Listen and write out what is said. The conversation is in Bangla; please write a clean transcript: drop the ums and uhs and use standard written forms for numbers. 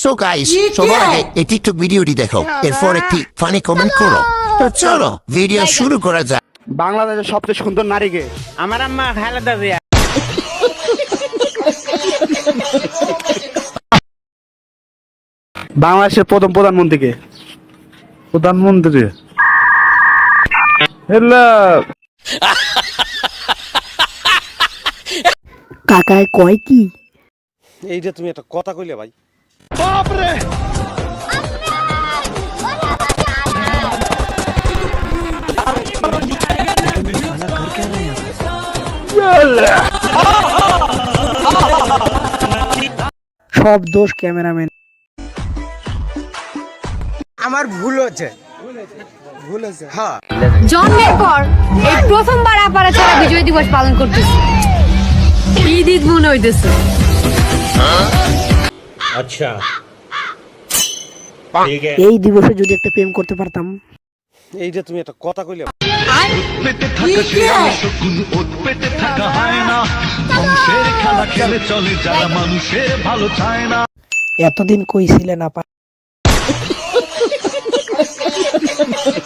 সো গাইস, সবার আগে এই টিকটক ভিডিওটি দেখো, এরপর একটি ফানি কমেন্ট করো। তো চলো ভিডিও শুরু করা যাক। বাংলাদেশের সবচেয়ে সুন্দর নারীকে আমার আম্মা খালেদা জিয়া। বাংলাদেশের প্রথম প্রধানমন্ত্রীকে প্রধানমন্ত্রী হ্যালো কাকায় কয় কি? এইটা তুমি একটা কথা কইলে ভাই। সব দোষ ক্যামেরাম্যান। আমার ভুল হচ্ছে হ্যাঁ। জন্মের পর এই প্রথমবার আপারা ছাড়া বিজয় দিবস পালন করতেছি। ঈদ ঈদ মনে হইতেছে। अच्छा ठीक है। এই দিবসে যদি একটা প্রেম করতে পারতাম। এইটা তুমি একটা কথা কইলে এতদিন কই ছিলেন আপা?